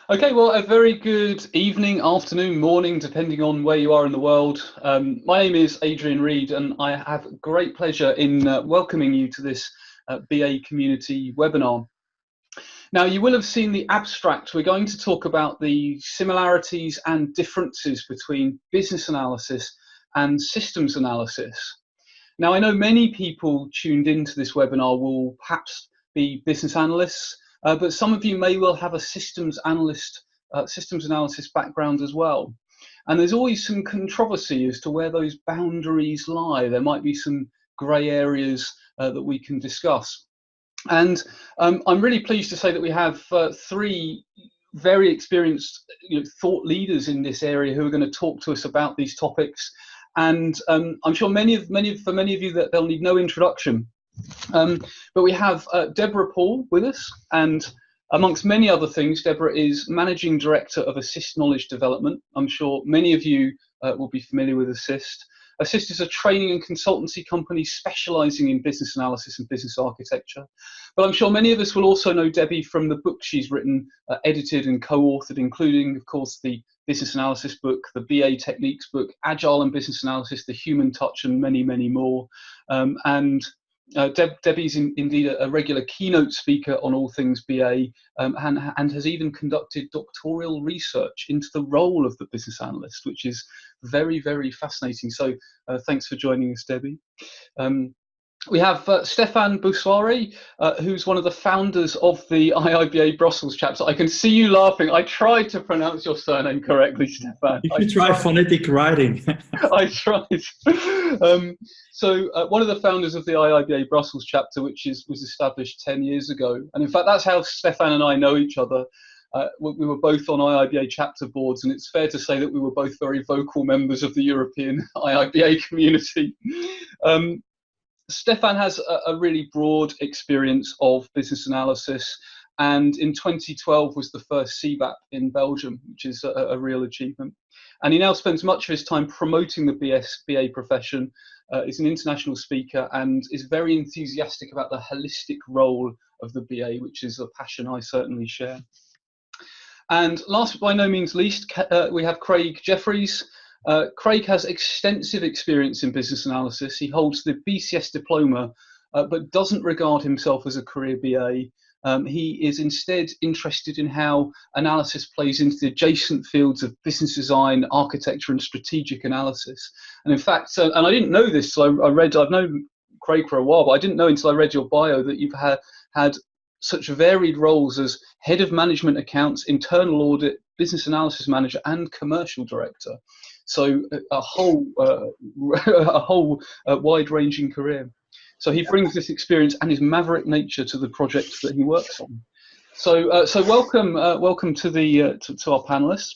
Okay, well, a very good evening, afternoon, morning, depending on where you are in the world. My name is Adrian Reed, and I have great pleasure in welcoming you to this BA community webinar. Now, you will have seen the abstract. We're going to talk about the similarities and differences between business analysis and systems analysis. Now, I know many people tuned into this webinar will perhaps be business analysts, but some of you may well have a systems analysis background as well. And there's always some controversy as to where those boundaries lie. There might be some grey areas that we can discuss. And I'm really pleased to say that we have three very experienced thought leaders in this area who are going to talk to us about these topics. And I'm sure for many of you that they'll need no introduction. But we have Deborah Paul with us, and amongst many other things, Deborah is Managing Director of Assist Knowledge Development. I'm sure many of you will be familiar with Assist. Assist is a training and consultancy company specialising in business analysis and business architecture. But I'm sure many of us will also know Debbie from the books she's written, edited and co-authored, including, of course, the business analysis book, the BA techniques book, Agile and Business Analysis, the Human Touch, and many, many more. Debbie's indeed a regular keynote speaker on all things BA, and has even conducted doctoral research into the role of the business analyst, which is very, very fascinating. So thanks for joining us, Debbie. We have Stéphane Boussoiré, who's one of the founders of the IIBA Brussels chapter. I can see you laughing. I tried to pronounce your surname correctly, Stéphane. You should try phonetic writing. I tried. So one of the founders of the IIBA Brussels chapter, which was established 10 years ago. And in fact, that's how Stéphane and I know each other. We were both on IIBA chapter boards, and it's fair to say that we were both very vocal members of the European IIBA community. Stéphane has a really broad experience of business analysis, and in 2012 was the first CBAP in Belgium, which is a real achievement. And he now spends much of his time promoting the BA profession, is an international speaker, and is very enthusiastic about the holistic role of the BA, which is a passion I certainly share. And last but by no means least, we have Craig Jeffries. Craig has extensive experience in business analysis. He holds the BCS diploma, but doesn't regard himself as a career BA. He is instead interested in how analysis plays into the adjacent fields of business design, architecture, and strategic analysis. And in fact, and I didn't know this, so I've known Craig for a while, but I didn't know until I read your bio that you've had such varied roles as head of management accounts, internal audit, business analysis manager, and commercial director. So a whole wide-ranging career. So he brings this experience and his maverick nature to the projects that he works on. So welcome to our panelists.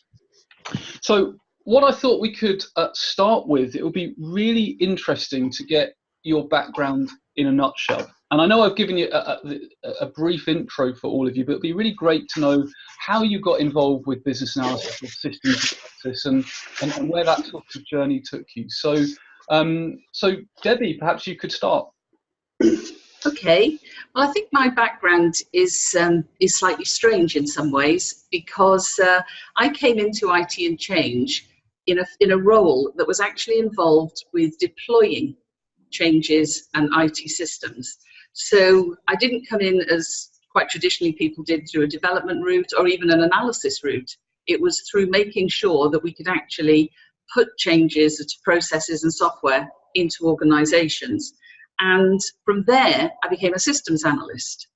So what I thought we could start with, it would be really interesting to get your background in a nutshell. And I know I've given you a brief intro for all of you, but it'd be really great to know how you got involved with business analysis or systems analysis and where that sort of journey took you. So, so Debbie, perhaps you could start. Okay, well, I think my background is slightly strange in some ways, because I came into IT and change in a role that was actually involved with deploying changes and IT systems. So I didn't come in as quite traditionally people did through a development route or even an analysis route. It was through making sure that we could actually put changes to processes and software into organizations. And from there, I became a systems analyst.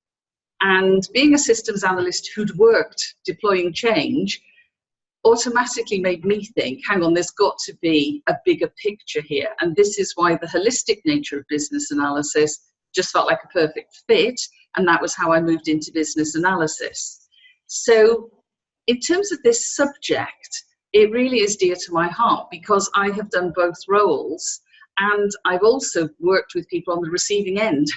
And being a systems analyst who'd worked deploying change automatically made me think, hang on, there's got to be a bigger picture here. And this is why the holistic nature of business analysis just felt like a perfect fit. And that was how I moved into business analysis. So in terms of this subject, it really is dear to my heart because I have done both roles. And I've also worked with people on the receiving end,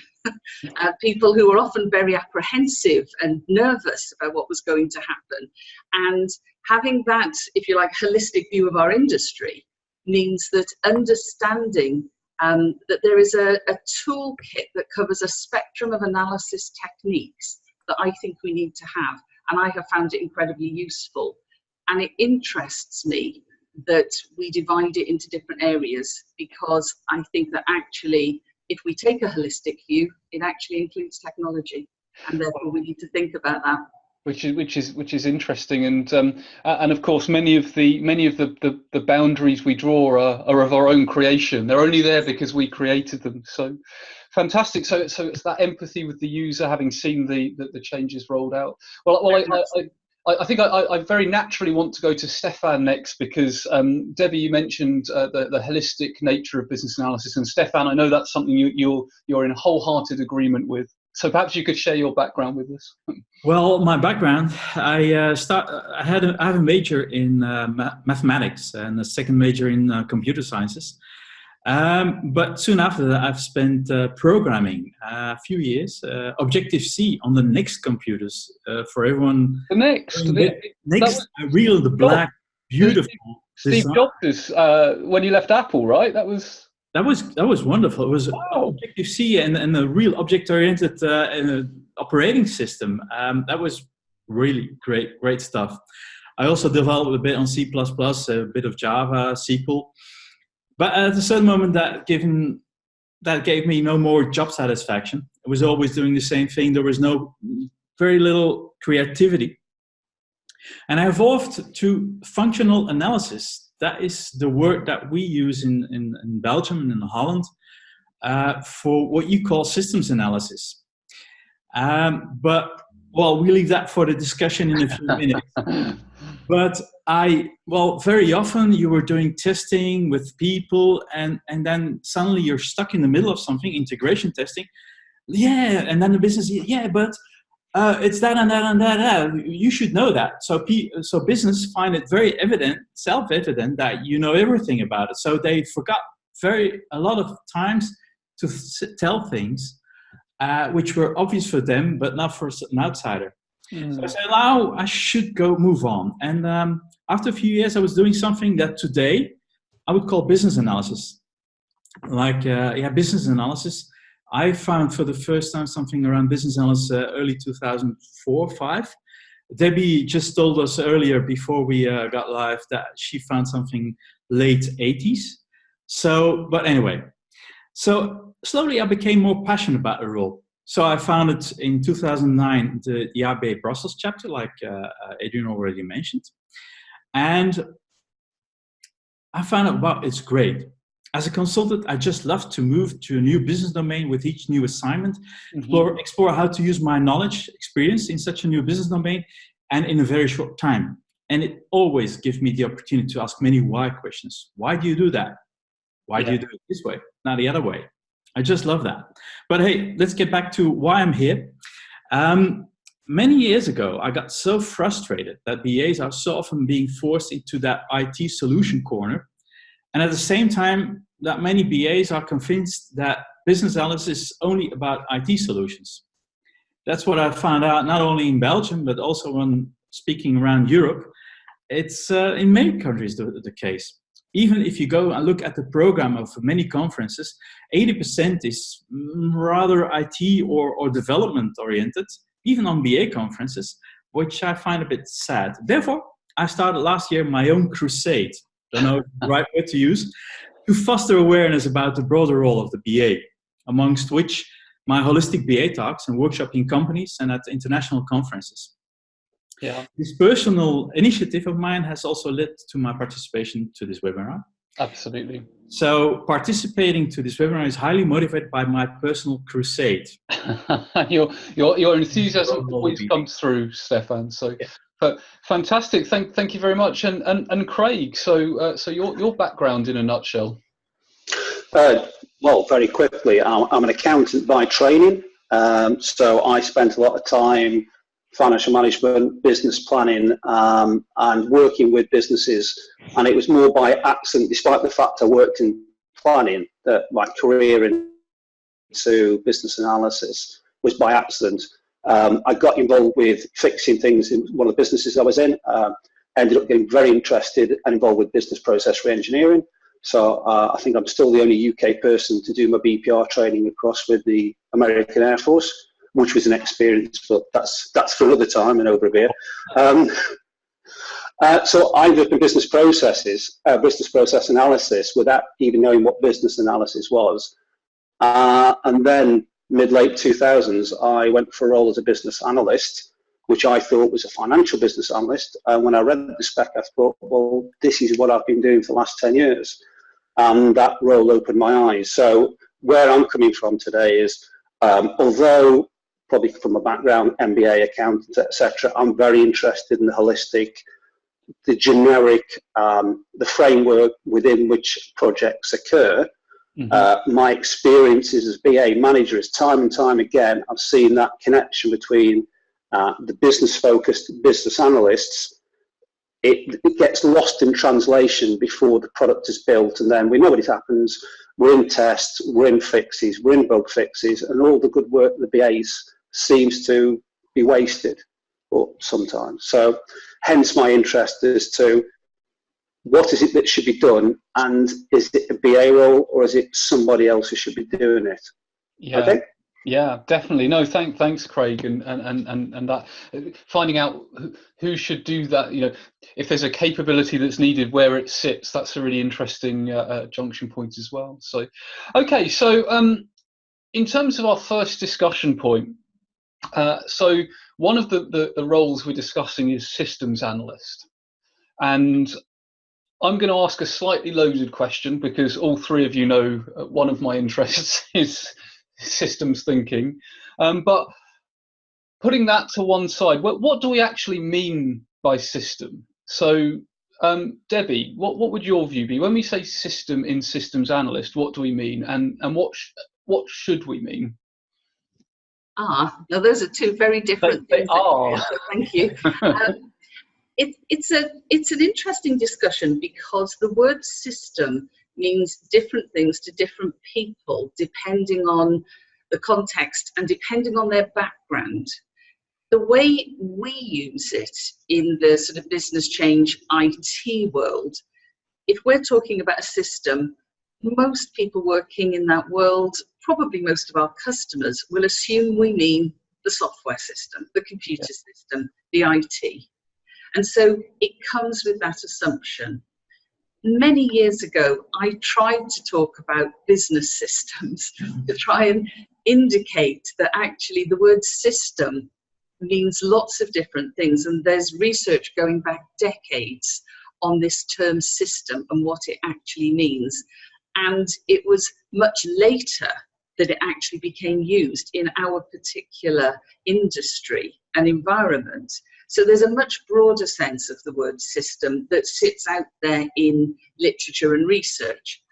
people who are often very apprehensive and nervous about what was going to happen. And having that, if you like, holistic view of our industry means that understanding that there is a toolkit that covers a spectrum of analysis techniques that I think we need to have. and I have found it incredibly useful. And it interests me that we divide it into different areas, because I think that actually, if we take a holistic view, it actually includes technology, and therefore we need to think about that. Which is interesting, and of course many of the boundaries we draw are of our own creation. They're only there because we created them. So fantastic. So it's that empathy with the user, having seen the changes rolled out. Well, I think I very naturally want to go to Stefan next, because Debbie, you mentioned the holistic nature of business analysis, and Stefan, I know that's something you're in wholehearted agreement with. So perhaps you could share your background with us. Well, my background, I have a major in mathematics and a second major in computer sciences. But soon after that, I've spent programming a few years, Objective-C on the Next computers for everyone. The Next, the black, beautiful Steve design. Jobs, when you left Apple, right? That was wonderful. It was Objective-C and a real object-oriented operating system. That was really great stuff. I also developed a bit on C++, a bit of Java, SQL. But at a certain moment, that gave me no more job satisfaction. I was always doing the same thing. There was very little creativity. And I evolved to functional analysis. That is the word that we use in Belgium and in Holland for what you call systems analysis. But we'll leave that for the discussion in a few minutes. But very often you were doing testing with people, and then suddenly you're stuck in the middle of something, integration testing. Yeah, and then the business, but it's that and that and that. You should know that. So business find it very self-evident that you know everything about it. So they forgot a lot of times to tell things which were obvious for them, but not for an outsider. So I said, now I should move on. And after a few years, I was doing something that today I would call business analysis. Business analysis. I found for the first time something around business analysis early 2004-05. Debbie just told us earlier before we got live that she found something late 80s. So slowly I became more passionate about the role. So I founded in 2009 the IAB Brussels chapter, like Adrian already mentioned. And I found out, it's great. As a consultant, I just love to move to a new business domain with each new assignment, explore how to use my knowledge, experience in such a new business domain, and in a very short time. And it always gives me the opportunity to ask many why questions. Why do you do that? Why do you do it this way, not the other way? I just love that. But hey, let's get back to why I'm here. Many years ago, I got so frustrated that BAs are so often being forced into that IT solution corner. And at the same time, that many BAs are convinced that business analysis is only about IT solutions. That's what I found out, not only in Belgium, but also when speaking around Europe. It's in many countries the case. Even if you go and look at the program of many conferences, 80% is rather IT or development oriented, even on BA conferences, which I find a bit sad. Therefore, I started last year my own crusade, don't know the right word to use, to foster awareness about the broader role of the BA, amongst which my holistic BA talks and workshop in companies and at international conferences. Yeah. This personal initiative of mine has also led to my participation to this webinar. Absolutely. So participating to this webinar is highly motivated by my personal crusade. your enthusiasm always comes through, Stefan. So, but fantastic. Thank you very much. And Craig. So your background in a nutshell. Well, very quickly, I'm an accountant by training. So I spent a lot of time financial management, business planning, and working with businesses. And it was more by accident, despite the fact I worked in planning, that my career into business analysis was by accident. I got involved with fixing things in one of the businesses I was in. Ended up getting very interested and involved with business process re-engineering. So I think I'm still the only UK person to do my BPR training across with the American Air Force. which was an experience, but that's for another time and over a beer. So I worked in business process analysis without even knowing what business analysis was. And then mid-late 2000s, I went for a role as a business analyst, which I thought was a financial business analyst. And when I read the spec, I thought, well, this is what I've been doing for the last 10 years. And that role opened my eyes. So where I'm coming from today is, although probably from a background, MBA, accountant, etc., I'm very interested in the holistic, the generic, the framework within which projects occur. My experiences as BA manager is time and time again, I've seen that connection between the business-focused business analysts. It gets lost in translation before the product is built, and then we know what it happens. We're in tests, we're in fixes, we're in bug fixes, and all the good work of the BAs seems to be wasted, or sometimes. So hence my interest as to what is it that should be done, and is it a BA role, or is it somebody else who should be doing it? Yeah. Okay? Yeah, definitely. No, thanks, Craig, and that finding out who should do that. You know, if there's a capability that's needed, where it sits. That's a really interesting junction point as well. So, okay, so in terms of our first discussion point, so one of the roles we're discussing is systems analyst, and I'm going to ask a slightly loaded question because all three of you know one of my interests is systems thinking, but putting that to one side, what do we actually mean by system? So Debbie, what would your view be when we say system in systems analyst? What do we mean, and what should we mean? Now those are two very different things. They are. So thank you. It's an interesting discussion because the word system means different things to different people depending on the context and depending on their background. The way we use it in the sort of business change IT world, if we're talking about a system, most people working in that world, probably most of our customers, will assume we mean the software system, the computer system, the IT. And so it comes with that assumption. Many years ago, I tried to talk about business systems to try and indicate that actually the word system means lots of different things. And there's research going back decades on this term system and what it actually means. And it was much later that it actually became used in our particular industry and environment. So there's a much broader sense of the word system that sits out there in literature and research.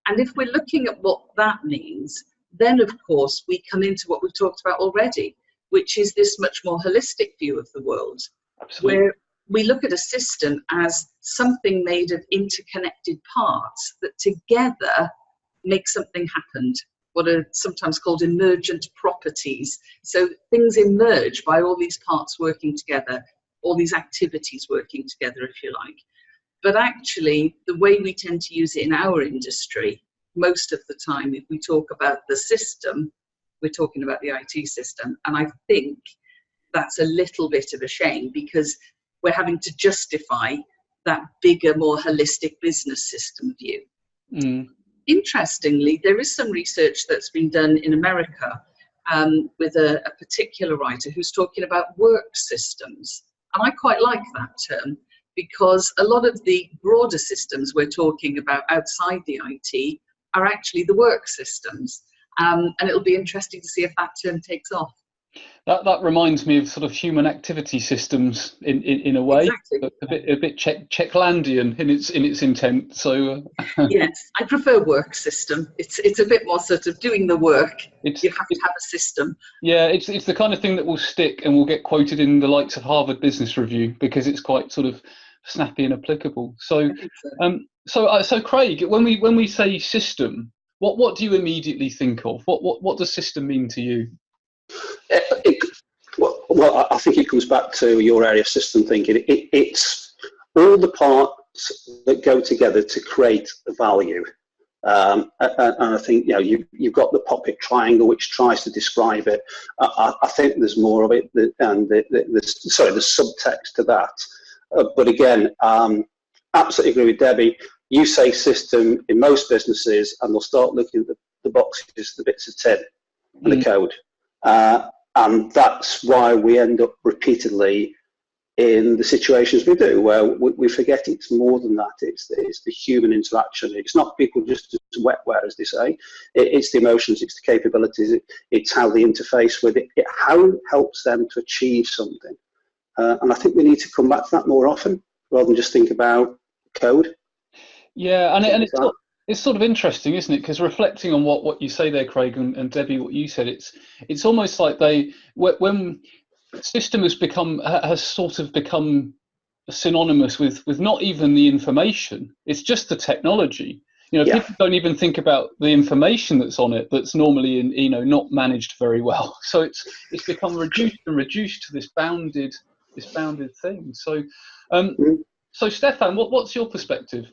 And if we're looking at what that means, then of course we come into what we've talked about already, which is this much more holistic view of the world. Absolutely. Where we look at a system as something made of interconnected parts that together make something happen. What are sometimes called emergent properties. So things emerge by all these parts working together, all these activities working together, if you like. But actually, the way we tend to use it in our industry, most of the time, if we talk about the system, we're talking about the IT system. And I think that's a little bit of a shame because we're having to justify that bigger, more holistic business system view. Interestingly, there is some research that's been done in America with a particular writer who's talking about work systems. And I quite like that term because a lot of the broader systems we're talking about outside the IT are actually the work systems. And it'll be interesting to see if that term takes off. That reminds me of sort of human activity systems in a way, exactly. a bit Czechlandian in its intent. So yes, I prefer work system. It's a bit more sort of doing the work. You have to have a system. Yeah, it's the kind of thing that will stick and will get quoted in the likes of Harvard Business Review because it's quite sort of snappy and applicable. So so Craig, when we say system, what do you immediately think of? What does system mean to you? Well, I think it comes back to your area of system thinking. It's all the parts that go together to create value. And I think, you know, you've got the pocket triangle which tries to describe it. I think there's more of it, and there's subtext to that. But again, absolutely agree with Debbie. You say system in most businesses, and they'll start looking at the boxes, the bits of tin, and the code. And that's why we end up repeatedly in the situations we do, where we forget it's more than that. It's the human interaction. It's not people just as wetware, as they say. It's the emotions, it's the capabilities, it's how they interface with it, how it helps them to achieve something. And I think we need to come back to that more often, rather than just think about code. Yeah, and it's sort of interesting, isn't it? Because reflecting on what you say there, Craig, and Debbie, what you said, it's almost like when system has sort of become synonymous with not even the information, it's just the technology. You know, Yeah. people don't even think about the information that's on it, that's normally not managed very well. So it's become reduced to this bounded thing. So so Stefan, what's your perspective?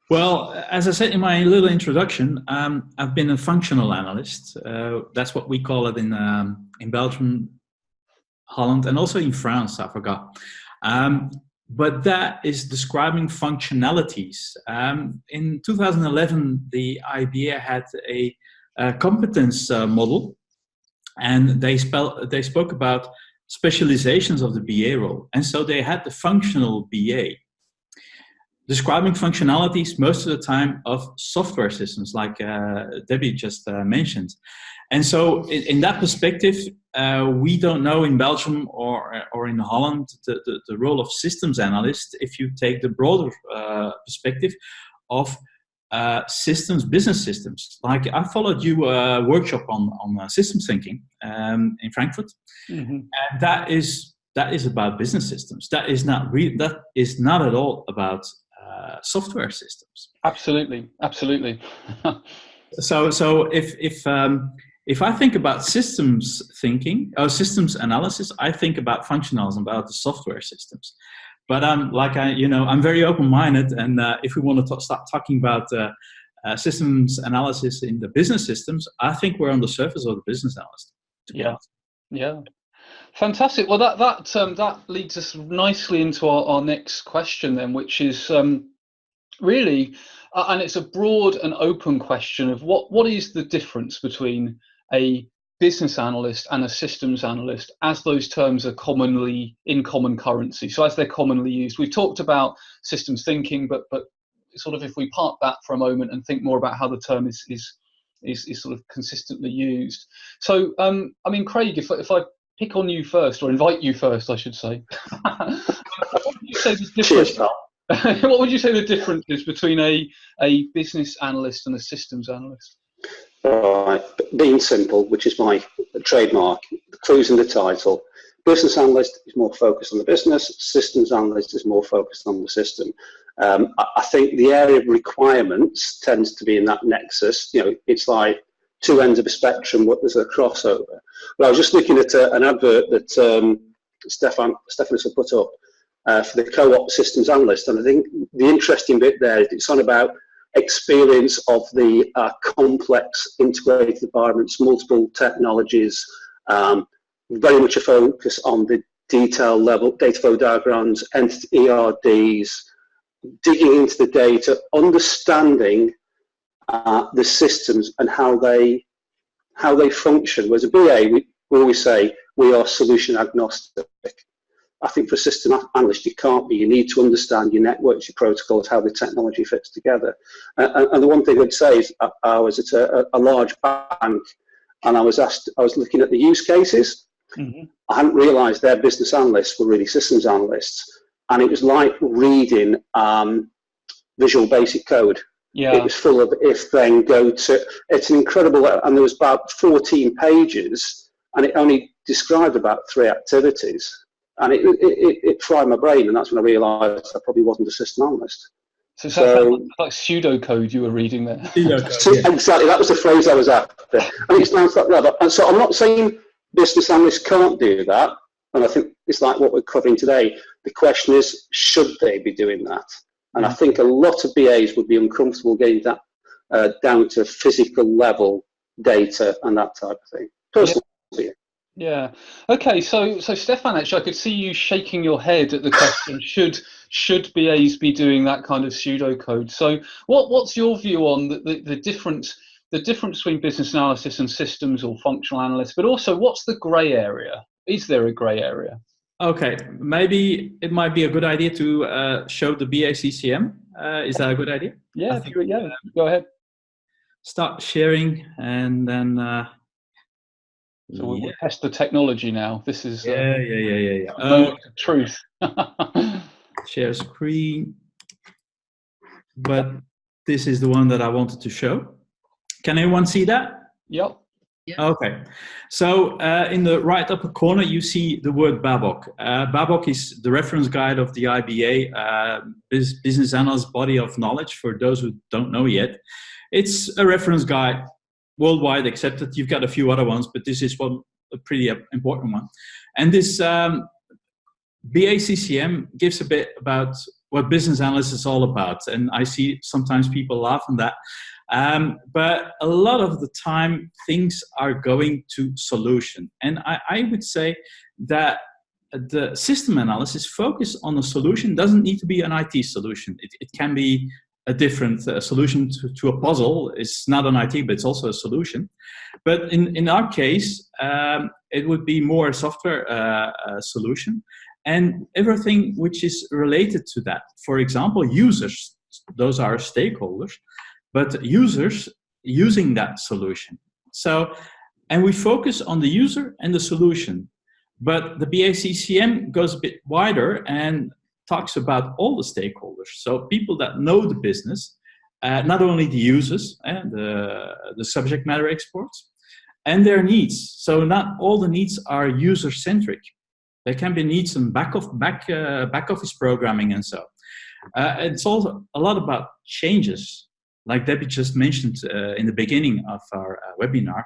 Well, as I said in my little introduction, I've been a functional analyst. That's what we call it in Belgium, Holland, and also in France, I forgot. But that is describing functionalities. In 2011, the IBA had a competence model, and they spoke about specializations of the BA role. And so they had the functional BA, describing functionalities most of the time of software systems, like Debbie just mentioned. And so in that perspective, we don't know in Belgium or in Holland the role of systems analyst if you take the broader perspective of business systems. Like I followed you a workshop on systems thinking in Frankfurt, and that is about business systems. That is not at all about software systems. Absolutely. So if I think about systems thinking or systems analysis, I think about functionals, about the software systems. But I'm very open-minded, and if we want to start talking about systems analysis in the business systems, I think we're on the surface of the business analyst. Yeah. Fantastic. Well, that leads us nicely into our next question then, which is really, and it's a broad and open question of what is the difference between a business analyst and a systems analyst, as those terms are commonly in common currency. So as they're commonly used, we've talked about systems thinking, but sort of if we park that for a moment and think more about how the term is sort of consistently used. So I mean, Craig, if I pick on you first, or invite you first, I should say. What would you say the difference? What would you say the difference is between a business analyst and a systems analyst? Right, being simple, which is my trademark, the clues in the title. Business analyst is more focused on the business. Systems analyst is more focused on the system. I think the area of requirements tends to be in that nexus. You know, it's like two ends of a spectrum, but there's a crossover. But I was just looking at an advert that Stefan has put up for the co-op systems analyst, and I think the interesting bit there is it's on about experience of the complex integrated environments, multiple technologies, very much a focus on the detail level, data flow diagrams, entity ERDs, digging into the data, understanding the systems and how they function. Whereas a BA, we always say we are solution agnostic. I think for a system analyst, you can't be. You need to understand your networks, your protocols, how the technology fits together. And the one thing I'd say is I was at a large bank, and I was looking at the use cases. I hadn't realised their business analysts were really systems analysts, and it was like reading Visual Basic Code. Yeah. It was full of if, then, go to. It's an incredible, and there was about 14 pages, and it only described about 3 activities. And it fried my brain, and that's when I realised I probably wasn't a system analyst. So like pseudocode you were reading there. Exactly, that was the phrase I was after. And it sounds like that. And so I'm not saying business analysts can't do that, and I think it's like what we're covering today. The question is, should they be doing that? And I think a lot of BAs would be uncomfortable getting that down to physical level data and that type of thing. Personal to you. Yeah. Okay. So Stefan, actually, I could see you shaking your head at the question: should BAs be doing that kind of pseudocode? So, what's your view on the difference between business analysis and systems or functional analysts? But also, what's the grey area? Is there a grey area? Okay, maybe it might be a good idea to show the BACCM. Is that a good idea? Yeah. Go ahead. Start sharing, and then. So we'll test the technology now. This is yeah. moment of truth. Share screen, but this is the one that I wanted to show. Can anyone see that? Yep. Okay, so in the right upper corner you see the word BABOK. BABOK is the reference guide of the IBA, Business Analyst Body of Knowledge, for those who don't know yet. It's a reference guide, worldwide accepted. You've got a few other ones, but this is one a pretty important one. And this BACCM gives a bit about what business analysis is all about. And I see sometimes people laugh on that. But a lot of the time, things are going to solution. And I would say that the system analysis focus on a solution doesn't need to be an IT solution. It can be a different solution to a puzzle. It's not an IT, but it's also a solution. But in our case, it would be more a software solution and everything which is related to that. For example, users, those are stakeholders, but users using that solution. So, and we focus on the user and the solution. But the BACCM goes a bit wider and talks about all the stakeholders. So people that know the business, not only the users and the subject matter experts, and their needs. So not all the needs are user-centric. There can be needs in back office programming and so. It's also a lot about changes, like Debbie just mentioned in the beginning of our webinar.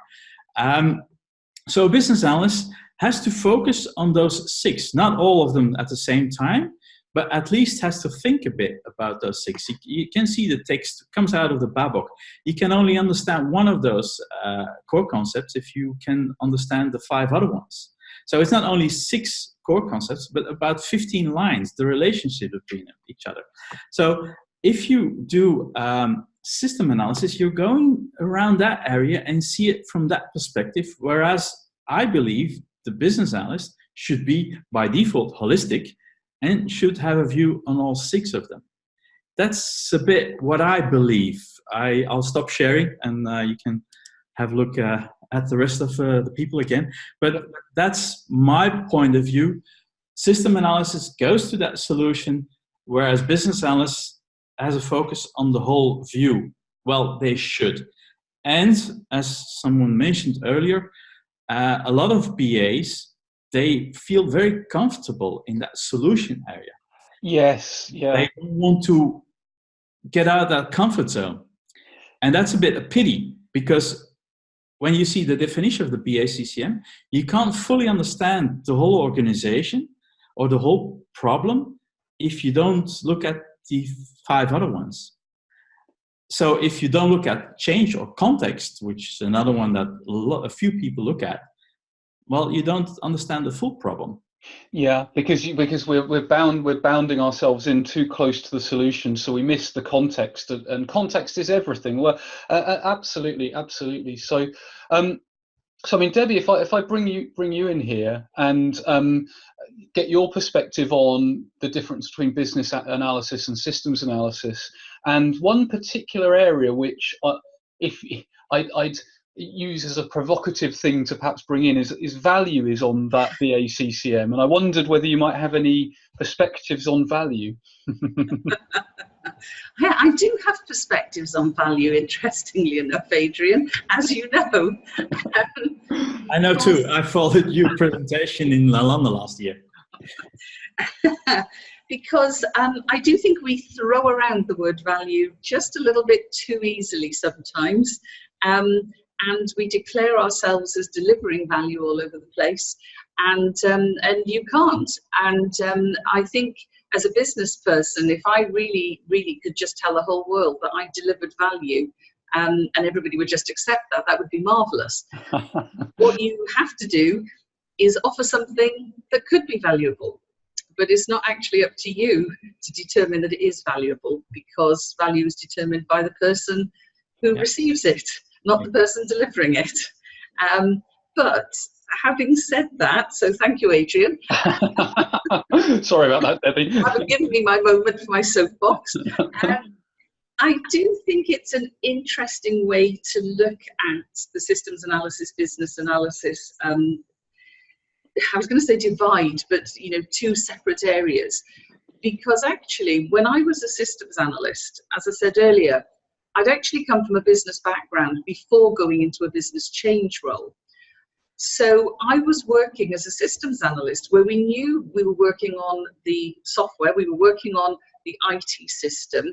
So a business analyst has to focus on those 6, not all of them at the same time, but at least has to think a bit about those 6. You can see the text comes out of the BABOK. You can only understand one of those core concepts if you can understand the 5 other ones. So it's not only 6 core concepts, but about 15 lines, the relationship between each other. So if you do system analysis, you're going around that area and see it from that perspective, whereas I believe the business analyst should be, by default, holistic and should have a view on all 6 of them. That's a bit what I believe. I'll stop sharing and you can have a look at the rest of the people again. But that's my point of view. System analysis goes to that solution, whereas business analyst has a focus on the whole view. Well, they should. And as someone mentioned earlier, a lot of BAs, they feel very comfortable in that solution area. Yes, yeah. They don't want to get out of that comfort zone. And that's a bit a pity, because when you see the definition of the BACCM, you can't fully understand the whole organization or the whole problem if you don't look at the 5 other ones. So if you don't look at change or context, which is another one that a few people look at, well, you don't understand the full problem. Yeah, because we're bounding ourselves in too close to the solution, so we miss the context, and context is everything. Well, absolutely. So, I mean, Debbie, if I bring you in here and get your perspective on the difference between business analysis and systems analysis, and one particular area which I'd use as a provocative thing to perhaps bring in is value is on that BACCM, and I wondered whether you might have any perspectives on value. I do have perspectives on value, interestingly enough, Adrian, as you know. I know too. I followed your presentation in London last year. Because I do think we throw around the word value just a little bit too easily sometimes. And we declare ourselves as delivering value all over the place, and you can't. And I think as a business person, if I really could just tell the whole world that I delivered value, and everybody would just accept that, that would be marvellous. What you have to do is offer something that could be valuable, but it's not actually up to you to determine that it is valuable, because value is determined by the person who receives it, not the person delivering it. But having said that, so thank you, Adrian. Sorry about that, Debbie. You haven't given me my moment for my soapbox. I do think it's an interesting way to look at the systems analysis, business analysis. I was going to say divide, but two separate areas. Because actually, when I was a systems analyst, as I said earlier, I'd actually come from a business background before going into a business change role. So I was working as a systems analyst where we knew we were working on the software, we were working on the IT system.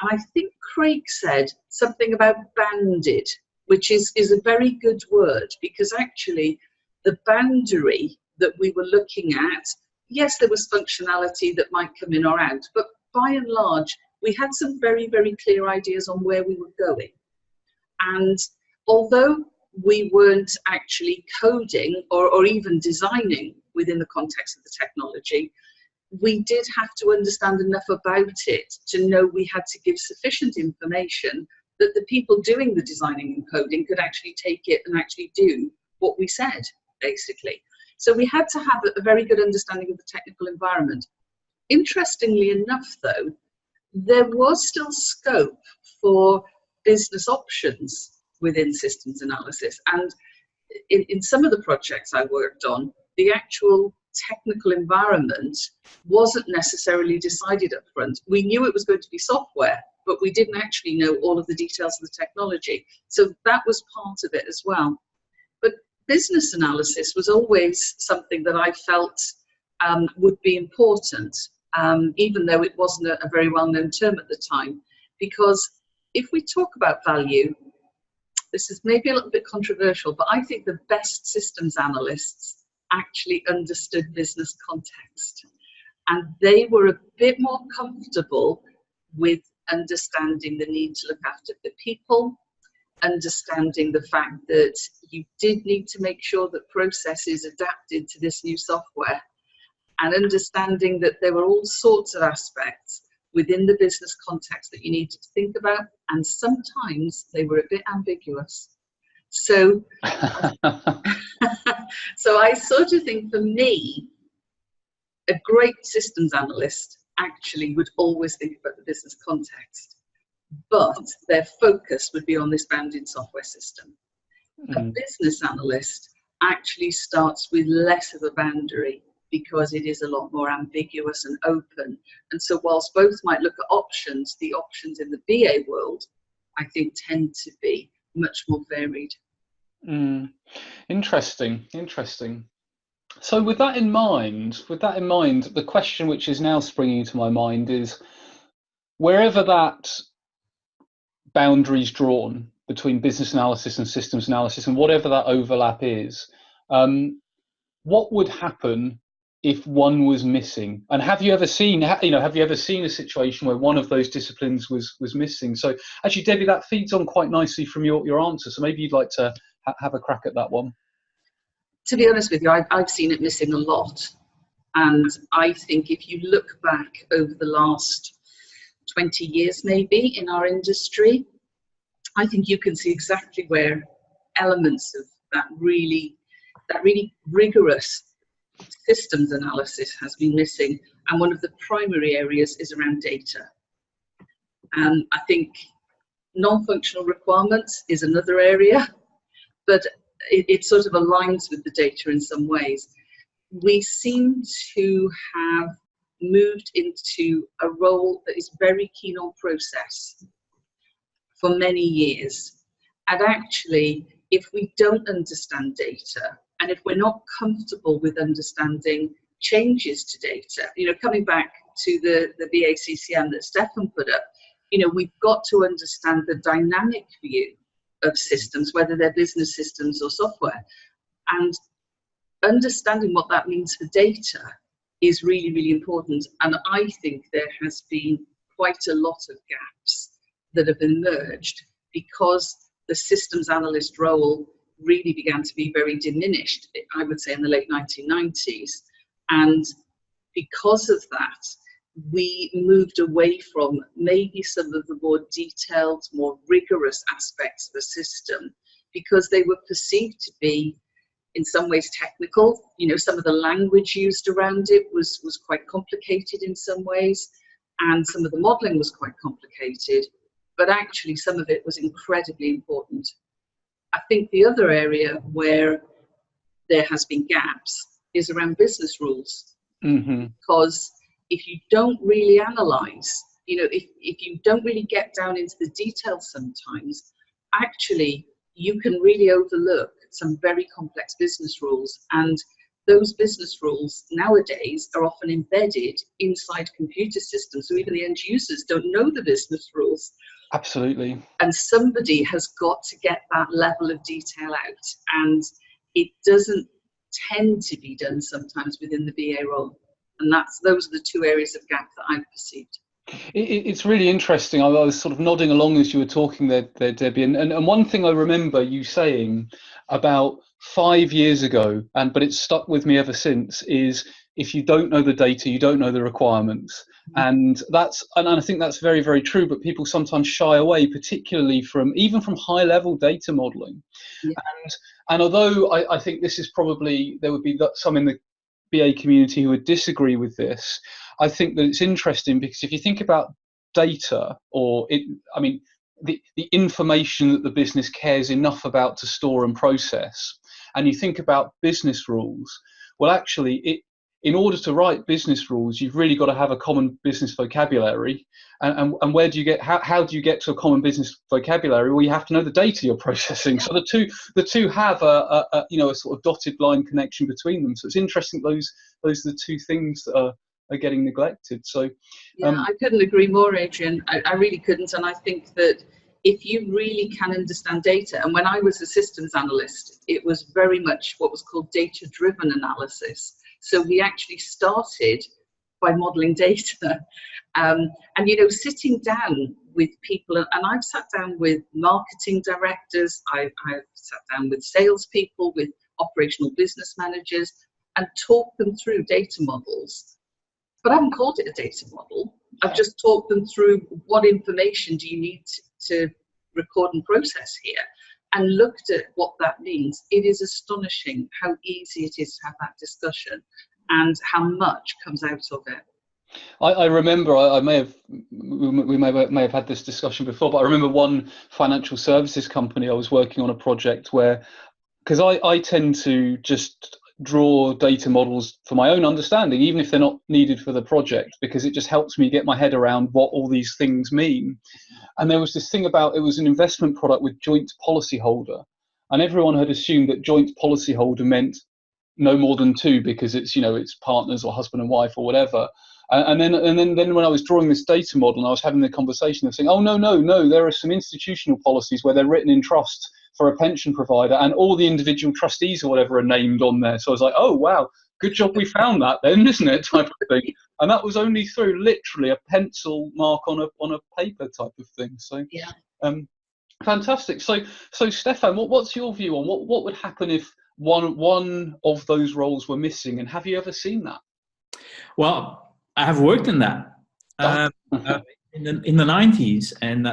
And I think Craig said something about banded, which is a very good word, because actually the boundary that we were looking at, yes, there was functionality that might come in or out, but by and large, we had some very, very clear ideas on where we were going. And although we weren't actually coding or even designing within the context of the technology, we did have to understand enough about it to know we had to give sufficient information that the people doing the designing and coding could actually take it and actually do what we said, basically. So we had to have a very good understanding of the technical environment. Interestingly enough, though, there was still scope for business options within systems analysis. And in some of the projects I worked on, the actual technical environment wasn't necessarily decided up front. We knew it was going to be software, but we didn't actually know all of the details of the technology. So that was part of it as well. But business analysis was always something that I felt would be important, even though it wasn't a very well-known term at the time. Because if we talk about value, this is maybe a little bit controversial, but I think the best systems analysts actually understood business context. And they were a bit more comfortable with understanding the need to look after the people, understanding the fact that you did need to make sure that processes adapted to this new software, and understanding that there were all sorts of aspects within the business context that you needed to think about, and sometimes they were a bit ambiguous. So, so I sort of think for me, a great systems analyst actually would always think about the business context, but their focus would be on this bounded software system. A business analyst actually starts with less of a boundary because it is a lot more ambiguous and open. And so whilst both might look at options, the options in the BA world, I think, tend to be much more varied. Interesting. So with that in mind, the question which is now springing to my mind is, wherever that boundary is drawn between business analysis and systems analysis, and whatever that overlap is, what would happen if one was missing? And have you ever seen a situation where one of those disciplines was missing? So actually, Debbie, that feeds on quite nicely from your answer. So maybe you'd like to have a crack at that one. To be honest with you, I've seen it missing a lot. And I think if you look back over the last 20 years, maybe, in our industry, I think you can see exactly where elements of that really rigorous systems analysis has been missing. And one of the primary areas is around data. And I think non-functional requirements is another area, but it sort of aligns with the data in some ways. We seem to have moved into a role that is very keen on process for many years. And actually, if we don't understand data, and if we're not comfortable with understanding changes to data, coming back to the BACCM that Stefan put up, we've got to understand the dynamic view of systems, whether they're business systems or software. And understanding what that means for data is really, really important. And I think there has been quite a lot of gaps that have emerged because the systems analyst role really began to be very diminished, I would say, in the late 1990s. And because of that, we moved away from maybe some of the more detailed, more rigorous aspects of the system, because they were perceived to be in some ways technical. You know, some of the language used around it was quite complicated in some ways, and some of the modeling was quite complicated, but actually some of it was incredibly important. I think the other area where there has been gaps is around business rules. Because if you don't really analyze, you know, if you don't really get down into the details sometimes, actually you can really overlook some very complex business rules. And those business rules nowadays are often embedded inside computer systems, so even the end users don't know the business rules. Absolutely. And somebody has got to get that level of detail out, and it doesn't tend to be done sometimes within the BA role. And those are the two areas of gap that I've perceived. It's really interesting. I was sort of nodding along as you were talking there, Debbie. And one thing I remember you saying about 5 years ago, but it's stuck with me ever since, is if you don't know the data, you don't know the requirements. And I think that's very, very true, but people sometimes shy away, particularly even from high level data modeling. Yeah. And although I think this is probably, there would be some in the BA community who would disagree with this, I think that it's interesting because if you think about data, the information that the business cares enough about to store and process, and you think about business rules, well, actually, in order to write business rules, you've really got to have a common business vocabulary. And where do you how do you get to a common business vocabulary? Well, you have to know the data you're processing. So the two have a sort of dotted line connection between them. So it's interesting those are the two things that are getting neglected. So I couldn't agree more, Adrian. I really couldn't. And I think that if you really can understand data, and when I was a systems analyst, it was very much what was called data-driven analysis. So we actually started by modeling data. And, sitting down with people, and I've sat down with marketing directors, I've sat down with salespeople, with operational business managers, and talked them through data models. But I haven't called it a data model. I've just talked them through what information do you need to record and process here, and looked at what that means. It is astonishing how easy it is to have that discussion and how much comes out of it. I remember, we may have had this discussion before, but I remember one financial services company I was working on a project where, because I tend to just draw data models for my own understanding, even if they're not needed for the project, because it just helps me get my head around what all these things mean. And there was this thing about, it was an investment product with joint policyholder, and everyone had assumed that joint policyholder meant no more than two, because it's it's partners or husband and wife or whatever. And then when I was drawing this data model and I was having the conversation, they're saying, oh no, there are some institutional policies where they're written in trust for a pension provider, and all the individual trustees or whatever are named on there. So I was like, oh wow, good job we found that then, isn't it, type of thing. And that was only through literally a pencil mark on a paper type of thing. So yeah, fantastic. So Stefan, what's your view on what would happen if one of those roles were missing, and have you ever seen that? Well, I have worked in that in the 90s, and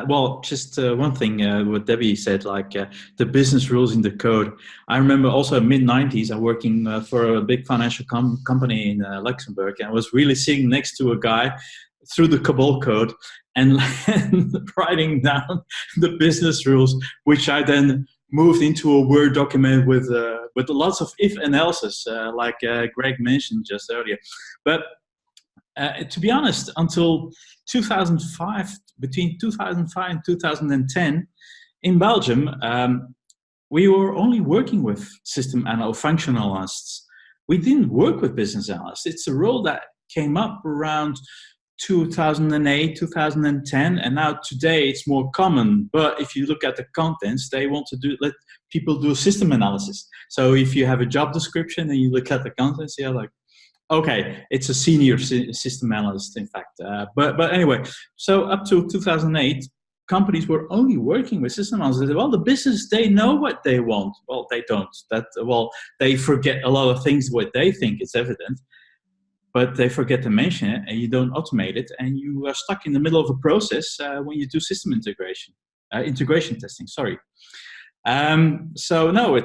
just one thing what Debbie said, like the business rules in the code. I remember also mid 90s, I'm working for a big financial company in Luxembourg, and I was really sitting next to a guy through the COBOL code and writing down the business rules, which I then moved into a Word document with lots of if analysis, like Greg mentioned just earlier. But to be honest, until 2005, between 2005 and 2010, in Belgium, we were only working with system analysts, functional analysts. We didn't work with business analysts. It's a role that came up around 2008, 2010, and now today it's more common. But if you look at the contents, they want to let people do system analysis. So if you have a job description and you look at the contents, you're like, okay, it's a senior system analyst, in fact. But anyway, so up to 2008, companies were only working with system analysts. Well, the business, they know what they want. Well, they don't. They forget a lot of things what they think is evident, but they forget to mention it, and you don't automate it, and you are stuck in the middle of a process when you do system integration testing. Sorry. So no,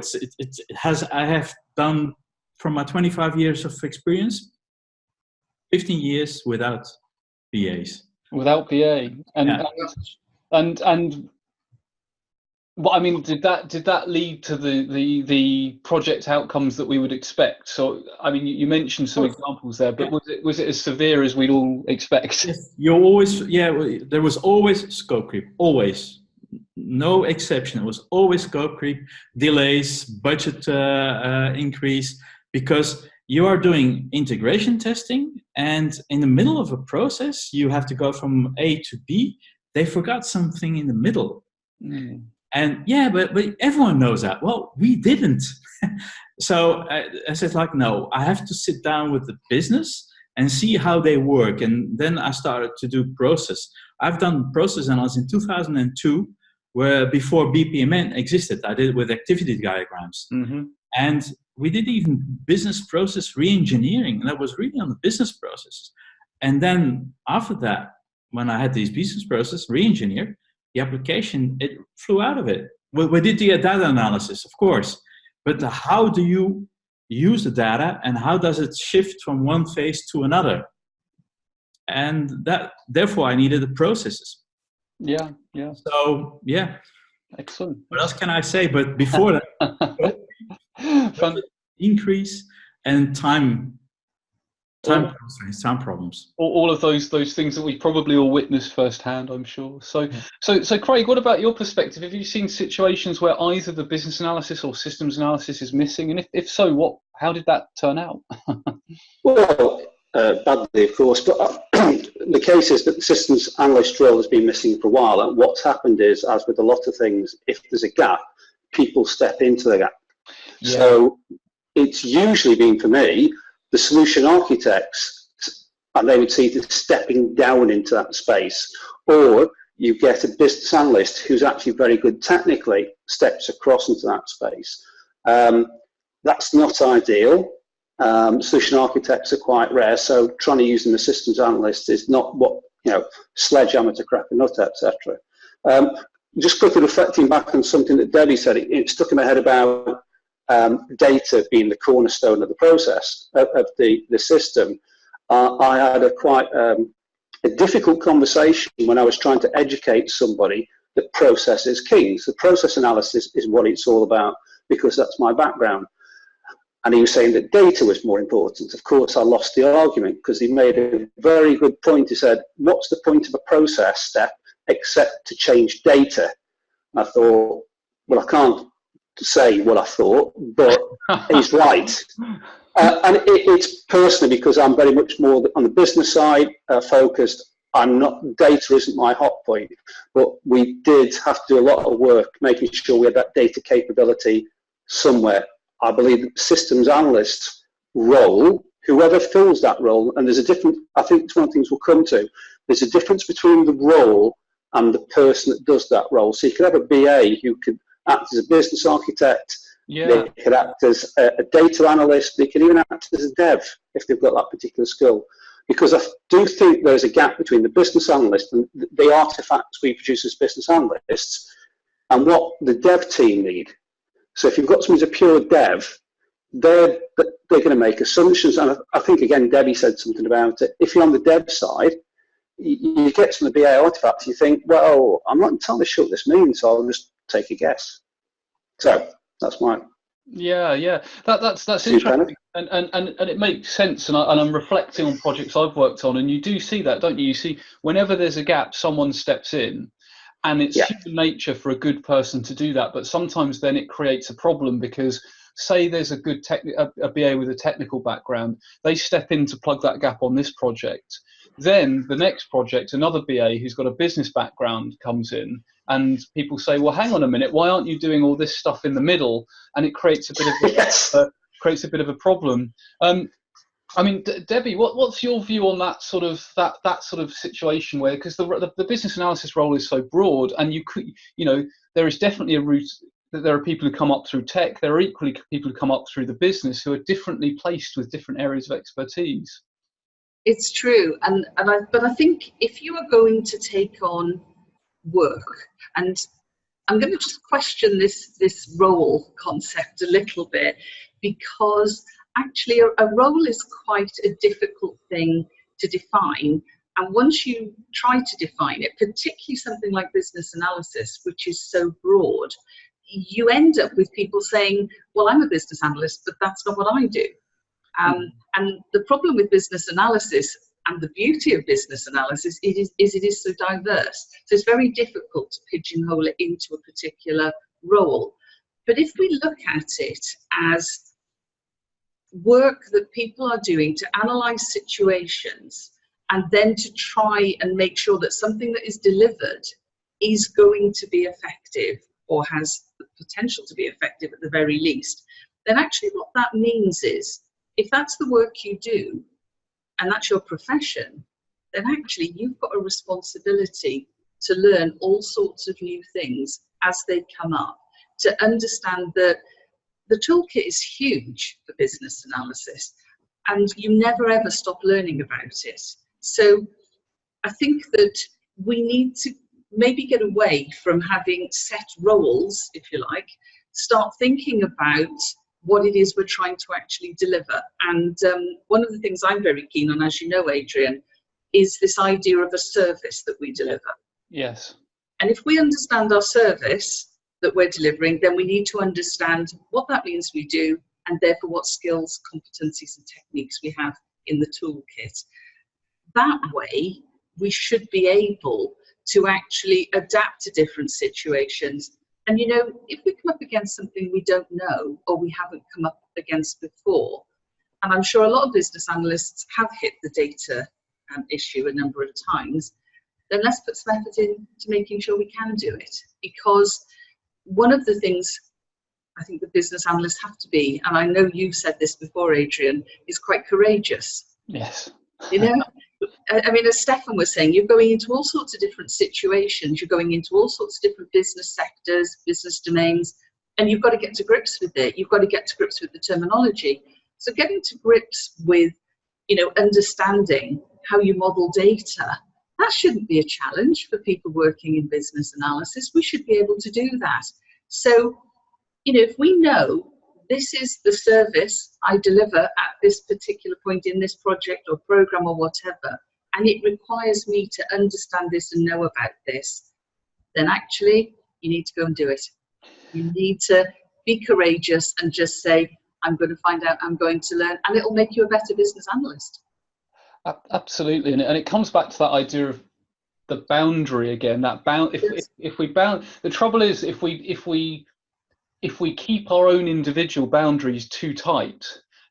I have done, from my 25 years of experience, 15 years without BAs. Without BA, and well, I mean, did that lead to the project outcomes that we would expect? So, I mean, you mentioned some examples there, but was it as severe as we'd all expect? Yes, there was always scope creep, always, no exception. It was always scope creep, delays, budget increase, because you are doing integration testing, and in the middle of a process, you have to go from A to B. They forgot something in the middle. Mm. And but everyone knows that. Well, we didn't. So I said, no, I have to sit down with the business and see how they work. And then I started to do process. I've done process analysis in 2002, where before BPMN existed. I did it with activity diagrams. Mm-hmm. And we did even business process re-engineering, and that was really on the business processes. And then after that, when I had these business process re-engineered, the application, it flew out of it. We did the data analysis, of course, but how do you use the data, and how does it shift from one phase to another? And therefore I needed the processes. Yeah. So, yeah. Excellent. What else can I say? But before that, Fun. Increase and time constraints, time problems. All of those things that we probably all witnessed firsthand, I'm sure. So Craig, what about your perspective? Have you seen situations where either the business analysis or systems analysis is missing, and if so, how did that turn out? Well, badly, of course, but the case is that the systems analyst role has been missing for a while, and what's happened is, as with a lot of things, if there's a gap, people step into the gap. Yeah. So it's usually been, for me, the solution architects, and they would see this stepping down into that space, or you get a business analyst who's actually very good technically, steps across into that space. That's not ideal. Solution architects are quite rare, so trying to use them as systems analysts is not what, sledgehammer to crack a nut, etc. Just quickly reflecting back on something that Debbie said, it stuck in my head about data being the cornerstone of the process of the system. I had a quite a difficult conversation when I was trying to educate somebody that process is king. So process analysis is what it's all about, because that's my background. And he was saying that data was more important. Of course, I lost the argument, because he made a very good point. He said, what's the point of a process step except to change data? And I thought, well, I can't say what I thought, but he's right. And it's personally because I'm very much more on the business side focused. Data isn't my hot point, but we did have to do a lot of work making sure we had that data capability somewhere. I believe the systems analyst role, whoever fills that role, and there's a difference, I think it's one of the things we'll come to, there's a difference between the role and the person that does that role. So you could have a BA who could act as a business architect, they could act as a data analyst, they could even act as a dev if they've got that particular skill. Because I do think there's a gap between the business analyst and the artifacts we produce as business analysts and what the dev team need. So if you've got someone who's a pure dev, they're going to make assumptions. And I think, again, Debbie said something about it. If you're on the dev side, you get some of the BA artifacts, you think, well, I'm not entirely sure what this means, so I'll just take a guess. So that's mine. Yeah. That's interesting, and it makes sense. And I'm reflecting on projects I've worked on, and you do see that, don't you? You see, whenever there's a gap, someone steps in. And it's human nature for a good person to do that, but sometimes then it creates a problem, because say there's a good a BA with a technical background, they step in to plug that gap on this project. Then the next project, another BA who's got a business background comes in, and people say, well, hang on a minute, why aren't you doing all this stuff in the middle? And it creates a bit of creates a bit of a problem. I mean, Debbie, what's your view on that sort of situation where, because the business analysis role is so broad, and there is definitely a route that there are people who come up through tech. There are equally people who come up through the business who are differently placed with different areas of expertise. It's true, but I think if you are going to take on work, and I'm going to just question this role concept a little bit, because actually a role is quite a difficult thing to define. And once you try to define it, particularly something like business analysis, which is so broad, you end up with people saying, well, I'm a business analyst, but that's not what I do. And the problem with business analysis, and the beauty of business analysis, it is so diverse. So it's very difficult to pigeonhole it into a particular role. But if we look at it as work that people are doing to analyze situations, and then to try and make sure that something that is delivered is going to be effective, or has the potential to be effective at the very least, then actually what that means is, if that's the work you do, and that's your profession, then actually you've got a responsibility to learn all sorts of new things as they come up, to understand that the toolkit is huge for business analysis, and you never ever stop learning about it. So I think that we need to maybe get away from having set roles, if you like, start thinking about what it is we're trying to actually deliver. And one of the things I'm very keen on, as you know, Adrian, is this idea of a service that we deliver. Yes. And if we understand our service that we're delivering, then we need to understand what that means we do, and therefore what skills, competencies and techniques we have in the toolkit. That way, we should be able to actually adapt to different situations. And you know, if we come up against something we don't know, or we haven't come up against before, and I'm sure a lot of business analysts have hit the data issue a number of times, then let's put some effort into making sure we can do it. Because one of the things I think the business analysts have to be, and I know you've said this before, Adrian, is quite courageous. Yes. You know, I mean, as Stefan was saying, you're going into all sorts of different situations, you're going into all sorts of different business sectors, business domains, and you've got to get to grips with it. You've got to get to grips with the terminology. So getting to grips with, you know, understanding how you model data, that shouldn't be a challenge for people working in business analysis. We should be able to do that. So, you know, if we know this is the service I deliver at this particular point in this project or program or whatever, and it requires me to understand this and know about this, then actually you need to go and do it. You need to be courageous and just say, I'm going to find out, I'm going to learn, and it'll make you a better business analyst. Absolutely, and it comes back to that idea of the boundary again. That bound. If we bound, the trouble is if we keep our own individual boundaries too tight,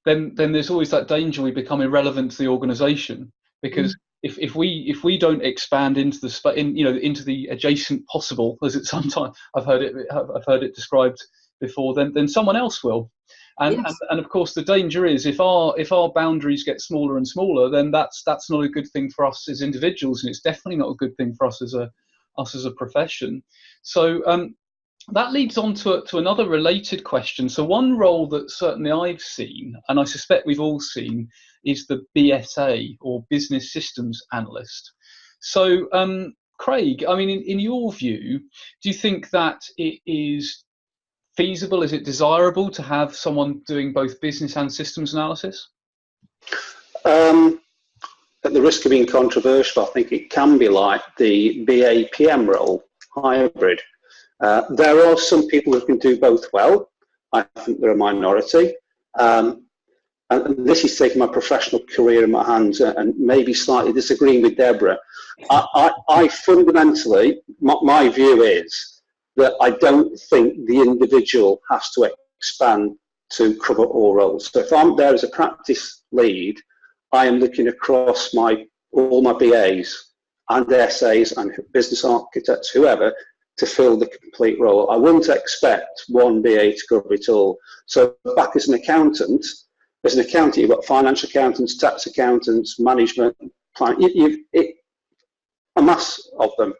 then there's always that danger we become irrelevant to the organisation. Because if we don't expand into into the adjacent possible, as it sometimes I've heard it described before, then someone else will. And, yes. and of course the danger is if our boundaries get smaller and smaller, then that's not a good thing for us as individuals, and it's definitely not a good thing for us as a profession. So that leads on to another related question. So one role that certainly I've seen, and I suspect we've all seen, is the BSA, or Business Systems Analyst. So Craig, I mean, in your view, do you think that it is feasible? Is it desirable to have someone doing both business and systems analysis? At the risk of being controversial, I think it can be like the BA PM role, hybrid. There are some people who can do both well. I think they're a minority. And this is taking my professional career in my hands and maybe slightly disagreeing with Deborah. I fundamentally, my view is that I don't think the individual has to expand to cover all roles. So if I'm there as a practice lead, I am looking across all my BAs and SAs and business architects, whoever, to fill the complete role. I wouldn't expect one BA to cover it all. So back as an accountant, as an accountant, you've got financial accountants, tax accountants, management, plan. A mass of them.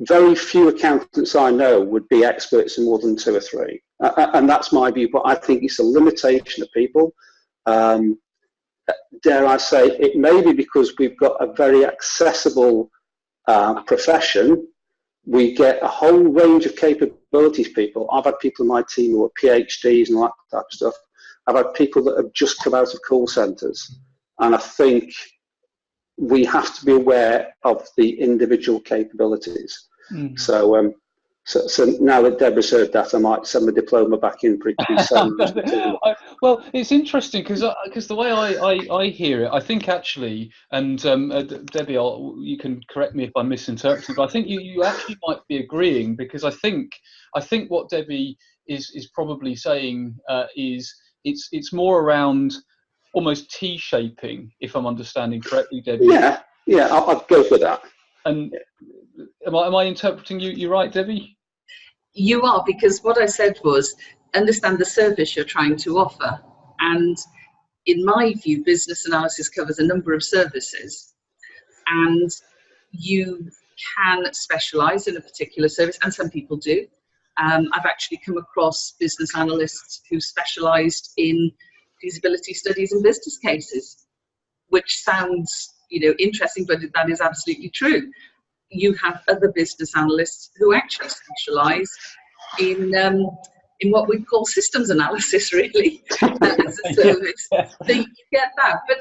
Very few accountants I know would be experts in more than 2 or 3. And that's my view, but I think it's a limitation of people. Dare I say, it may be because we've got a very accessible profession. We get a whole range of capabilities people. I've had people in my team who are PhDs and all that type of stuff. I've had people that have just come out of call centres. And I think we have to be aware of the individual capabilities. So now that Deborah's heard that, I might send my diploma back in pretty soon. Well, it's interesting because the way I hear it, I think actually, and Debbie, you can correct me if I'm misinterpreting, but I think you actually might be agreeing, because I think what Debbie is probably saying is it's more around almost T-shaping, if I'm understanding correctly, Debbie. Yeah, I'll go for that. And am I interpreting you right, Debbie? You are, because what I said was understand the service you're trying to offer. And in my view, business analysis covers a number of services, and you can specialize in a particular service, and some people do. I've actually come across business analysts who specialized in feasibility studies and business cases, which sounds, interesting, but that is absolutely true. You have other business analysts who actually specialize in what we call systems analysis, really, as a service. So you get that. But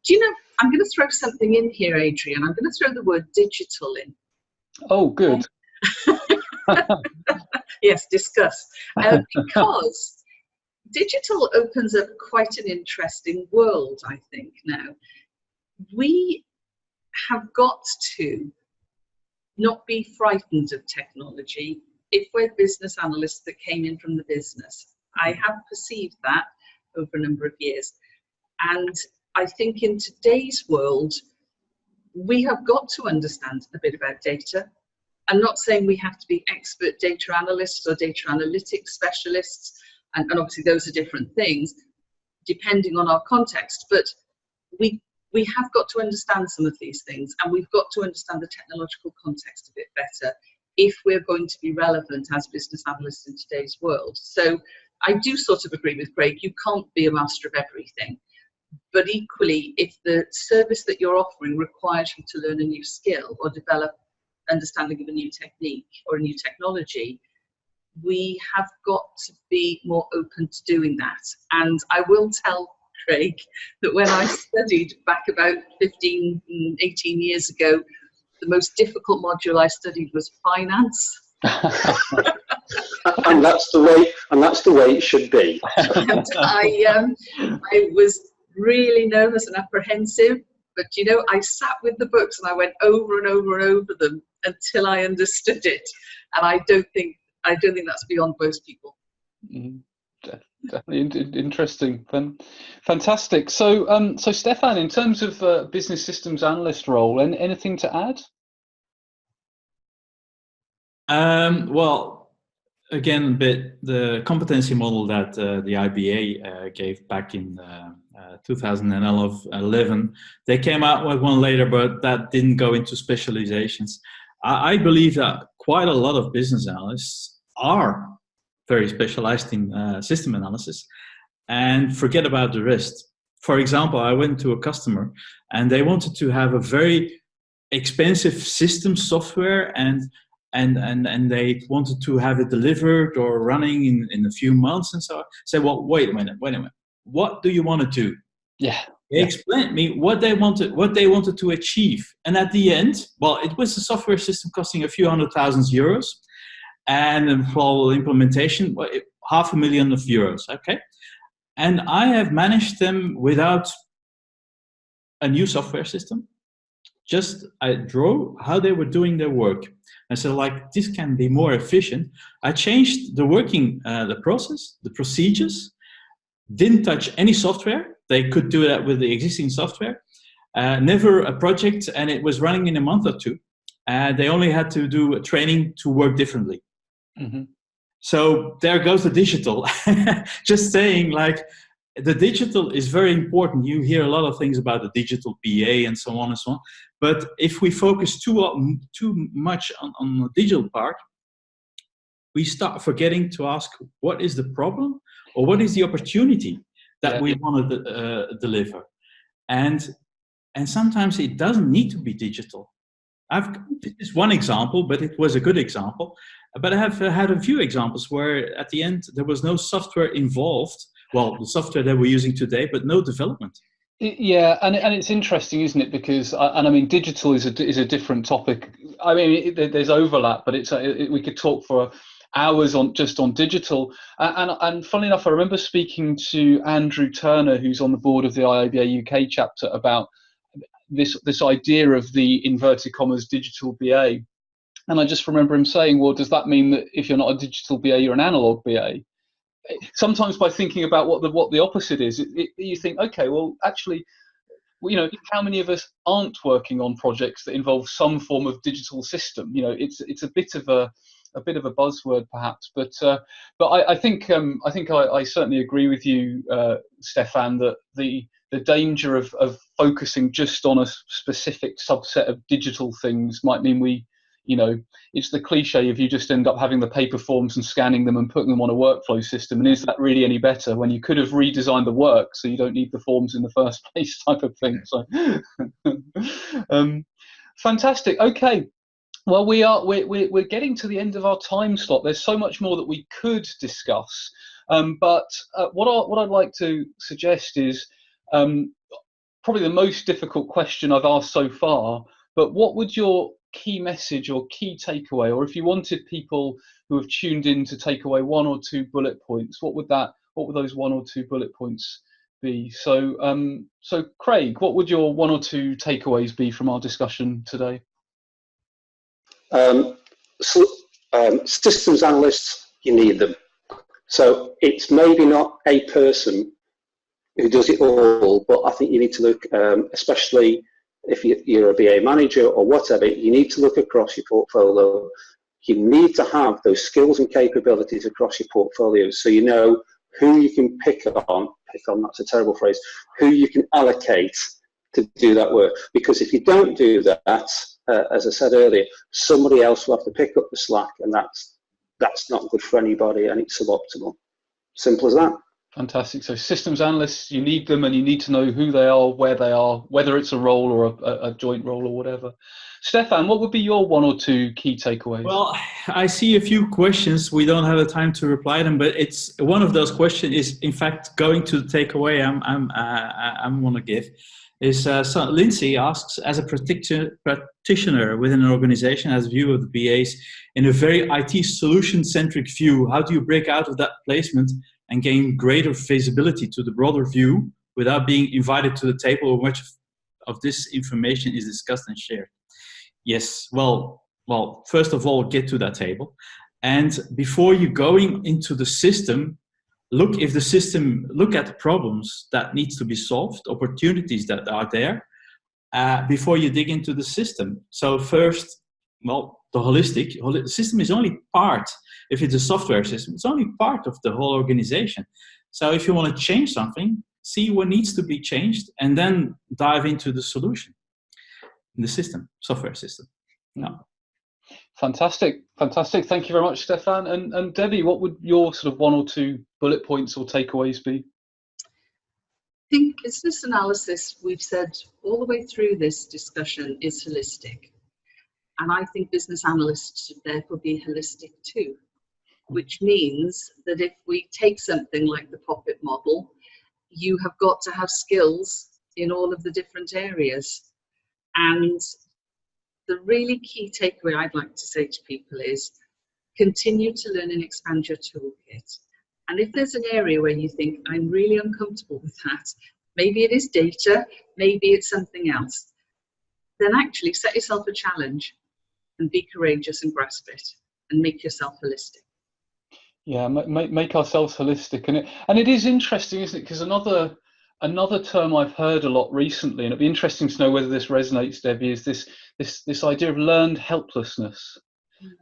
do you know, I'm going to throw something in here, Adrian. I'm going to throw the word digital in. Oh, good. Yes, discuss. Because digital opens up quite an interesting world, I think, now. We have got to not be frightened of technology if we're business analysts that came in from the business. I have perceived that over a number of years. And I think in today's world, we have got to understand a bit about data. I'm not saying we have to be expert data analysts or data analytics specialists, and obviously those are different things depending on our context, but we have got to understand some of these things, and we've got to understand the technological context a bit better if we're going to be relevant as business analysts in today's world. So I do sort of agree with Craig, you can't be a master of everything, but equally, if the service that you're offering requires you to learn a new skill or develop understanding of a new technique or a new technology, we have got to be more open to doing that. And I will tell Craig that when I studied back about 15, 18 years ago, the most difficult module I studied was finance. and that's the way it should be. And I was really nervous and apprehensive, but I sat with the books and I went over and over and over them until I understood it. And I don't think that's beyond most people. Definitely interesting, fantastic. So, Stefan, in terms of business systems analyst role, anything to add? Well, again, a bit the competency model that the IBA gave back in 2011. They came out with one later, but that didn't go into specializations. I believe that quite a lot of business analysts are very specialized in system analysis and forget about the rest. For example, I went to a customer and they wanted to have a very expensive system software and they wanted to have it delivered or running in a few months, and so I said, well, wait a minute, what do you want to do? They explained me what they wanted to achieve, and at the end, well, it was a software system costing a few €100,000, and for implementation, €500,000. Okay, and I have managed them without a new software system. Just I draw how they were doing their work. I said, like, this can be more efficient. I changed the working, the process, the procedures, didn't touch any software. They could do that with the existing software. Never a project, and it was running in a month or two. They only had to do a training to work differently. Mm-hmm. So there goes the digital. Just saying, like, the digital is very important. You hear a lot of things about the digital BA and so on and so on. But if we focus too much on the digital part, we start forgetting to ask what is the problem or what is the opportunity that we want to deliver. And sometimes it doesn't need to be digital. This is one example, but it was a good example. But I have had a few examples where at the end there was no software involved. Well, the software that we're using today, but no development. Yeah, and it's interesting, isn't it? Because I mean, digital is a different topic. I mean, there's overlap, but we could talk for hours on digital. And funnily enough, I remember speaking to Andrew Turner, who's on the board of the IABA UK chapter, about this idea of the inverted commas digital BA. And I just remember him saying, well, does that mean that if you're not a digital BA, you're an analog BA? Sometimes by thinking about what the opposite is, you think, okay, well, actually, how many of us aren't working on projects that involve some form of digital system? It's a bit of a buzzword perhaps, but I think I certainly agree with you, Stefan, that the danger of focusing just on a specific subset of digital things might mean it's the cliche of you just end up having the paper forms and scanning them and putting them on a workflow system. And is that really any better when you could have redesigned the work so you don't need the forms in the first place, type of thing? So, fantastic. Okay. Well, we're getting to the end of our time slot. There's so much more that we could discuss. But what I'd like to suggest is probably the most difficult question I've asked so far. But what would your key message or key takeaway, or if you wanted people who have tuned in to take away one or two bullet points, what would those one or two bullet points be? So Craig, what would your one or two takeaways be from our discussion today? Systems analysts, you need them. So it's maybe not a person who does it all, but I think you need to look, especially if you're a BA manager or whatever, you need to look across your portfolio. You need to have those skills and capabilities across your portfolio so you know who you can pick on, that's a terrible phrase, who you can allocate to do that work. Because if you don't do that, as I said earlier, somebody else will have to pick up the slack, and that's not good for anybody, and it's suboptimal. Simple as that. Fantastic. So systems analysts, you need them, and you need to know who they are, where they are, whether it's a role or a joint role or whatever. Stefan, what would be your one or two key takeaways? Well, I see a few questions. We don't have the time to reply them, but it's one of those questions is, in fact, going to the takeaway I'm want to give. So Lindsay asks, as a practitioner within an organization, as a view of the BAs, in a very IT solution-centric view, how do you break out of that placement and gain greater visibility to the broader view without being invited to the table where much of this information is discussed and shared? Yes, well, first of all, get to that table. And before you going into the system, look at the problems that needs to be solved, opportunities that are there, before you dig into the system. So first, the holistic system is only part. If it's a software system, it's only part of the whole organization. So if you want to change something, see what needs to be changed, and then dive into the solution in the system, software system. No. Fantastic. Thank you very much, Stefan. And Debbie, what would your sort of one or two bullet points or takeaways be? I think business analysis, we've said all the way through this discussion, is holistic. And I think business analysts should therefore be holistic too, which means that if we take something like the POPIT model, you have got to have skills in all of the different areas. And the really key takeaway I'd like to say to people is continue to learn and expand your toolkit. And if there's an area where you think, I'm really uncomfortable with that, maybe it is data, maybe it's something else, then actually set yourself a challenge and be courageous and grasp it and make yourself holistic. Yeah, make ourselves holistic. And it is interesting, isn't it? Because another term I've heard a lot recently, and it'd be interesting to know whether this resonates, Debbie, is this idea of learned helplessness.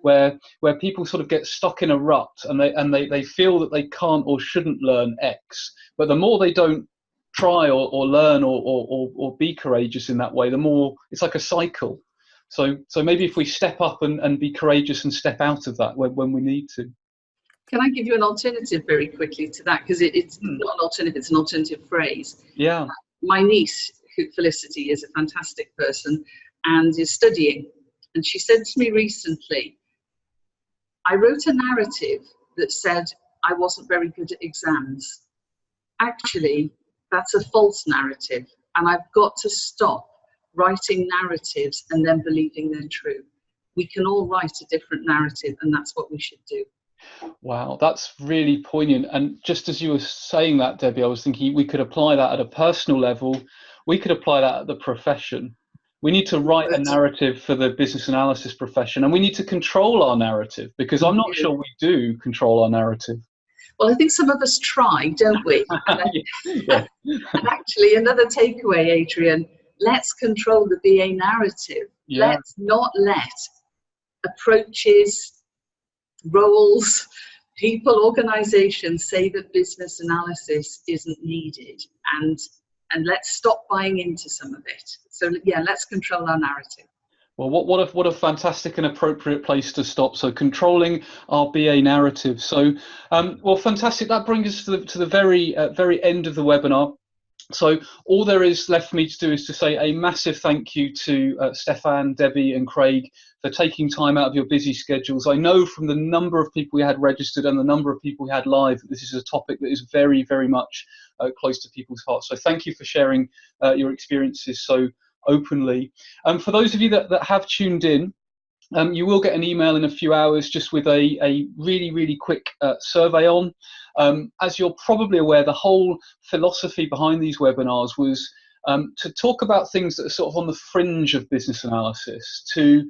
where people sort of get stuck in a rut, and they feel that they can't or shouldn't learn X, but the more they don't try or learn or be courageous in that way, the more it's like a cycle. So maybe if we step up and be courageous and step out of that when we need to. Can I give you an alternative very quickly to that? Because it's not an alternative, it's an alternative phrase. Yeah. My niece, Felicity, is a fantastic person and is studying. And she said to me recently, I wrote a narrative that said I wasn't very good at exams. Actually, that's a false narrative. And I've got to stop writing narratives and then believing they're true. We can all write a different narrative, and that's what we should do. Wow, that's really poignant. And just as you were saying that, Debbie, I was thinking we could apply that at a personal level. We could apply that at the profession. We need to write a narrative for the business analysis profession, and we need to control our narrative, because I'm not sure we do control our narrative. Well, I think some of us try, don't we? Yeah. And actually, another takeaway, Adrian, let's control the BA narrative. Yeah. Let's not let approaches, roles, people, organizations say that business analysis isn't needed, and let's stop buying into some of it. So yeah, let's control our narrative. Well, what a fantastic and appropriate place to stop. So controlling our BA narrative. So well, fantastic. That brings us to the very end of the webinar. So all there is left for me to do is to say a massive thank you to Stefan, Debbie and Craig for taking time out of your busy schedules. I know from the number of people we had registered and the number of people we had live that this is a topic that is very, very much close to people's hearts. So thank you for sharing your experiences so openly. For those of you that have tuned in, you will get an email in a few hours just with a really, really quick survey on. As you're probably aware, the whole philosophy behind these webinars was to talk about things that are sort of on the fringe of business analysis, to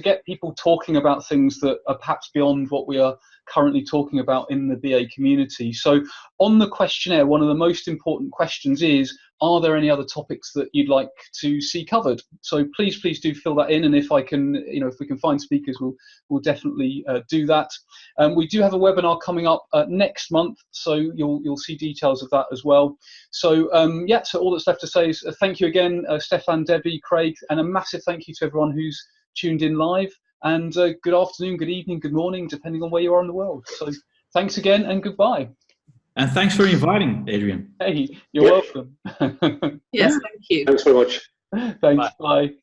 get people talking about things that are perhaps beyond what we are currently talking about in the BA community. So on the questionnaire, one of the most important questions is, are there any other topics that you'd like to see covered? So please do fill that in, and if I can, if we can find speakers, we'll definitely do that. We do have a webinar coming up next month, so you'll see details of that as well. So yeah, so all that's left to say is thank you again, Stefan, Debbie, Craig, and a massive thank you to everyone who's tuned in live. And good afternoon, good evening, good morning, depending on where you are in the world. So thanks again and goodbye. And thanks for inviting, Adrian. Hey, you're welcome. Yes, thank you. Thanks very much. Thanks, bye.